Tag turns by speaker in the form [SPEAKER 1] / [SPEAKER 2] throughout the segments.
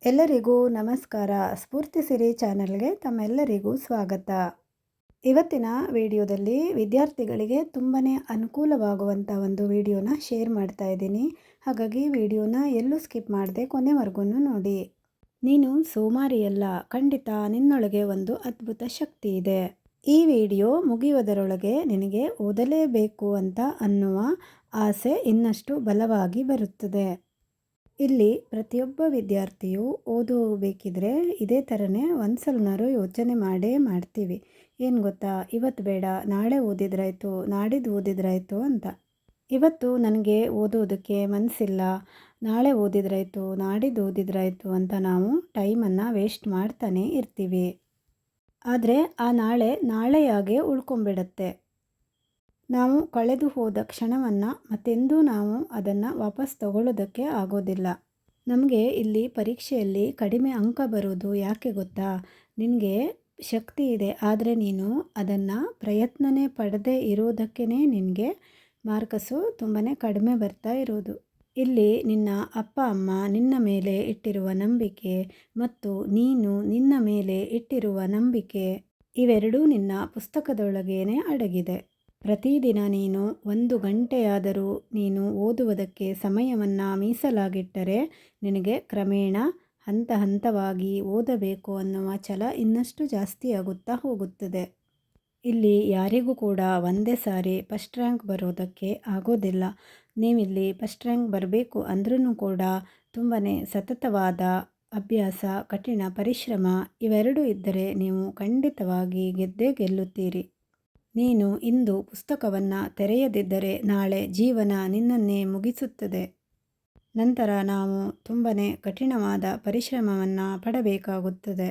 [SPEAKER 1] ಎಲ್ಲರಿಗೂ ನಮಸ್ಕಾರ. ಸ್ಫೂರ್ತಿ ಸಿರಿ ಚಾನಲ್ಗೆ ತಮ್ಮೆಲ್ಲರಿಗೂ ಸ್ವಾಗತ. ಇವತ್ತಿನ ವಿಡಿಯೋದಲ್ಲಿ ವಿದ್ಯಾರ್ಥಿಗಳಿಗೆ ತುಂಬಾ ಅನುಕೂಲವಾಗುವಂಥ ಒಂದು ವಿಡಿಯೋನ ಶೇರ್ ಮಾಡ್ತಾ ಇದ್ದೀನಿ. ಹಾಗಾಗಿ ವಿಡಿಯೋನ ಎಲ್ಲೂ ಸ್ಕಿಪ್ ಮಾಡದೆ ಕೊನೆವರೆಗೂ ನೋಡಿ. ನೀನು ಸೋಮಾರಿಯಲ್ಲ, ಖಂಡಿತ ನಿನ್ನೊಳಗೆ ಒಂದು ಅದ್ಭುತ ಶಕ್ತಿ ಇದೆ. ಈ ವಿಡಿಯೋ ಮುಗಿಯುವುದರೊಳಗೆ ನಿನಗೆ ಓದಲೇಬೇಕು ಅಂತ ಅನ್ನುವ ಆಸೆ ಇನ್ನಷ್ಟು ಬಲವಾಗಿ ಬರುತ್ತದೆ. ಇಲ್ಲಿ ಪ್ರತಿಯೊಬ್ಬ ವಿದ್ಯಾರ್ಥಿಯು ಓದಬೇಕಿದ್ರೆ ಇದೇ ಥರನೇ ಒಂದ್ಸಲನಾರು ಯೋಚನೆ ಮಾಡೇ ಮಾಡ್ತೀವಿ. ಏನು ಗೊತ್ತಾ, ಇವತ್ತು ಬೇಡ ನಾಳೆ ಓದಿದ್ರಾಯ್ತು, ನಾಡಿದ್ದು ಓದಿದ್ರಾಯ್ತು ಅಂತ. ಇವತ್ತು ನನಗೆ ಓದೋದಕ್ಕೆ ಮನಸ್ಸಿಲ್ಲ, ನಾಳೆ ಓದಿದ್ರಾಯ್ತು, ನಾಡಿದ್ದು ಓದಿದ್ರಾಯ್ತು ಅಂತ ನಾವು ಟೈಮನ್ನು ವೇಸ್ಟ್ ಮಾಡ್ತಾನೆ ಇರ್ತೀವಿ. ಆದರೆ ಆ ನಾಳೆಯಾಗೆ ಉಳ್ಕೊಂಬಿಡತ್ತೆ. ನಾವು ಕಳೆದು ಹೋದ ಕ್ಷಣವನ್ನು ಮತ್ತೆಂದೂ ನಾವು ಅದನ್ನು ವಾಪಸ್ ತಗೊಳ್ಳೋದಕ್ಕೆ ಆಗೋದಿಲ್ಲ. ನಮಗೆ ಇಲ್ಲಿ ಪರೀಕ್ಷೆಯಲ್ಲಿ ಕಡಿಮೆ ಅಂಕ ಬರೋದು ಯಾಕೆ ಗೊತ್ತಾ? ನಿನಗೆ ಶಕ್ತಿ ಇದೆ, ಆದರೆ ನೀನು ಅದನ್ನು ಪ್ರಯತ್ನನೇ ಪಡದೇ ಇರೋದಕ್ಕೇ ನಿನಗೆ ಮಾರ್ಕಸು ತುಂಬಾ ಕಡಿಮೆ ಬರ್ತಾ ಇರೋದು. ಇಲ್ಲಿ ನಿನ್ನ ಅಪ್ಪ ಅಮ್ಮ ನಿನ್ನ ಮೇಲೆ ಇಟ್ಟಿರುವ ನಂಬಿಕೆ ಮತ್ತು ನೀನು ನಿನ್ನ ಮೇಲೆ ಇಟ್ಟಿರುವ ನಂಬಿಕೆ ಇವೆರಡೂ ನಿನ್ನ ಪುಸ್ತಕದೊಳಗೇನೆ ಅಡಗಿದೆ. ಪ್ರತಿದಿನ ನೀನು 1 ಗಂಟೆಯಾದರೂ ನೀನು ಓದುವುದಕ್ಕೆ ಸಮಯವನ್ನು ಮೀಸಲಾಗಿಟ್ಟರೆ ನಿನಗೆ ಕ್ರಮೇಣ ಹಂತ ಹಂತವಾಗಿ ಓದಬೇಕು ಅನ್ನುವ ಛಲ ಇನ್ನಷ್ಟು ಜಾಸ್ತಿ ಆಗುತ್ತಾ ಹೋಗುತ್ತದೆ. ಇಲ್ಲಿ ಯಾರಿಗೂ ಕೂಡ ಒಂದೇ ಸಾರಿ ಫಸ್ಟ್ ರ್ಯಾಂಕ್ ಬರೋದಕ್ಕೆ ಆಗೋದಿಲ್ಲ. ನೀವಿಲ್ಲಿ ಫಸ್ಟ್ ರ್ಯಾಂಕ್ ಬರಬೇಕು ಅಂದ್ರೂ ಕೂಡ ತುಂಬಾ ಸತತವಾದ ಅಭ್ಯಾಸ, ಕಠಿಣ ಪರಿಶ್ರಮ ಇವೆರಡೂ ಇದ್ದರೆ ನೀವು ಖಂಡಿತವಾಗಿ ಗೆದ್ದೇ ಗೆಲ್ಲುತ್ತೀರಿ. ನೀನು ಇಂದು ಪುಸ್ತಕವನ್ನು ತೆರೆಯದಿದ್ದರೆ ನಾಳೆ ಜೀವನ ನಿನ್ನನ್ನೇ ಮುಗಿಸುತ್ತದೆ. ನಂತರ ನಾವು ತುಂಬಾ ಕಠಿಣವಾದ ಪರಿಶ್ರಮವನ್ನು ಪಡಬೇಕಾಗುತ್ತದೆ.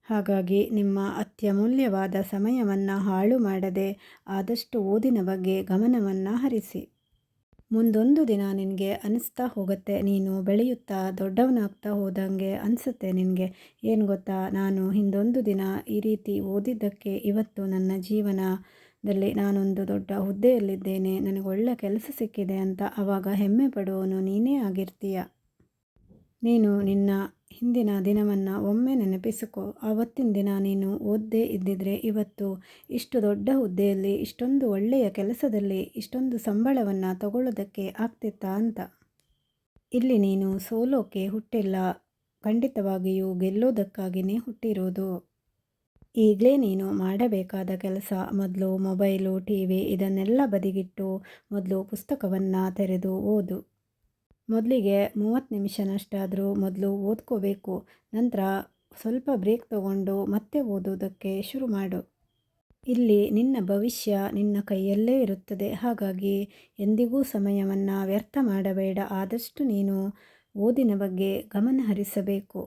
[SPEAKER 1] ಹಾಗಾಗಿ ನಿಮ್ಮ ಅತ್ಯಮೂಲ್ಯವಾದ ಸಮಯವನ್ನು ಹಾಳು ಮಾಡದೆ ಆದಷ್ಟು ಓದಿನ ಬಗ್ಗೆ ಗಮನವನ್ನು ಹರಿಸಿ. ಮುಂದೊಂದು ದಿನ ನಿನಗೆ ಅನಿಸ್ತಾ ಹೋಗುತ್ತೆ, ನೀನು ಬೆಳೆಯುತ್ತಾ ದೊಡ್ಡವನಾಗ್ತಾ ಹೋದಂಗೆ ಅನಿಸುತ್ತೆ ನಿನಗೆ. ಏನು ಗೊತ್ತಾ, ನಾನು ಹಿಂದೊಂದು ದಿನ ಈ ರೀತಿ ಓದಿದ್ದಕ್ಕೆ ಇವತ್ತು ನನ್ನ ಜೀವನದಲ್ಲಿ ನಾನೊಂದು ದೊಡ್ಡ ಹುದ್ದೆಯಲ್ಲಿದ್ದೇನೆ, ನನಗೆ ಒಳ್ಳೆ ಕೆಲಸ ಸಿಕ್ಕಿದೆ ಅಂತ ಆವಾಗ ಹೆಮ್ಮೆ ಪಡುವವನು ನೀನೇ ಆಗಿರ್ತೀಯ. ನೀನು ನಿನ್ನ ಹಿಂದಿನ ದಿನವನ್ನು ಒಮ್ಮೆ ನೆನಪಿಸಿಕೊ. ಆವತ್ತಿನ ದಿನ ನೀನು ಓದದೇ ಇದ್ದಿದ್ರೆ ಇವತ್ತು ಇಷ್ಟು ದೊಡ್ಡ ಹುದ್ದೆಯಲ್ಲಿ, ಇಷ್ಟೊಂದು ಒಳ್ಳೆಯ ಕೆಲಸದಲ್ಲಿ, ಇಷ್ಟೊಂದು ಸಂಬಳವನ್ನು ತಗೊಳ್ಳೋದಕ್ಕೆ ಆಗ್ತಿತ್ತಾ ಅಂತ. ಇಲ್ಲಿ ನೀನು ಸೋಲೋಕೆ ಹುಟ್ಟಿಲ್ಲ, ಖಂಡಿತವಾಗಿಯೂ ಗೆಲ್ಲೋದಕ್ಕಾಗಿಯೇ ಹುಟ್ಟಿರೋದು. ಈಗಲೇ ನೀನು ಮಾಡಬೇಕಾದ ಕೆಲಸ, ಮೊದಲು ಮೊಬೈಲು, TV ಇದನ್ನೆಲ್ಲ ಬದಿಗಿಟ್ಟು ಮೊದಲು ಪುಸ್ತಕವನ್ನು ತೆರೆದು ಓದು. ಮೊದಲಿಗೆ 30 ನಿಮಿಷನಷ್ಟಾದರೂ ಮೊದಲು ಓದ್ಕೋಬೇಕು. ನಂತರ ಸ್ವಲ್ಪ ಬ್ರೇಕ್ ತಗೊಂಡು ಮತ್ತೆ ಓದೋದಕ್ಕೆ ಶುರು ಮಾಡು. ಇಲ್ಲಿ ನಿನ್ನ ಭವಿಷ್ಯ ನಿನ್ನ ಕೈಯಲ್ಲೇ ಇರುತ್ತದೆ. ಹಾಗಾಗಿ ಎಂದಿಗೂ ಸಮಯವನ್ನು ವ್ಯರ್ಥ ಮಾಡಬೇಡ. ಆದಷ್ಟು ನೀನು ಓದಿನ ಬಗ್ಗೆ ಗಮನ ಹರಿಸಬೇಕು.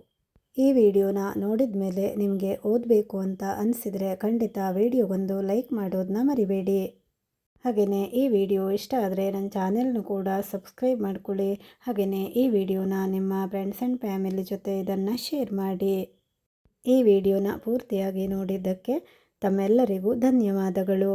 [SPEAKER 1] ಈ ವಿಡಿಯೋನ ನೋಡಿದ ಮೇಲೆ ನಿಮಗೆ ಓದಬೇಕು ಅಂತ ಅನಿಸಿದರೆ ಖಂಡಿತ ವಿಡಿಯೋಗೊಂದು ಲೈಕ್ ಮಾಡೋದನ್ನ ಮರಿಬೇಡಿ. ಹಾಗೆಯೇ ಈ ವಿಡಿಯೋ ಇಷ್ಟ ಆದರೆ ನನ್ನ ಚಾನೆಲ್ನು ಕೂಡ ಸಬ್ಸ್ಕ್ರೈಬ್ ಮಾಡ್ಕೊಳ್ಳಿ. ಹಾಗೆಯೇ ಈ ವಿಡಿಯೋನ ನಿಮ್ಮ ಫ್ರೆಂಡ್ಸ್ ಆ್ಯಂಡ್ ಫ್ಯಾಮಿಲಿ ಜೊತೆ ಇದನ್ನು ಶೇರ್ ಮಾಡಿ. ಈ ವಿಡಿಯೋನ ಪೂರ್ತಿಯಾಗಿ ನೋಡಿದ್ದಕ್ಕೆ ತಮ್ಮೆಲ್ಲರಿಗೂ ಧನ್ಯವಾದಗಳು.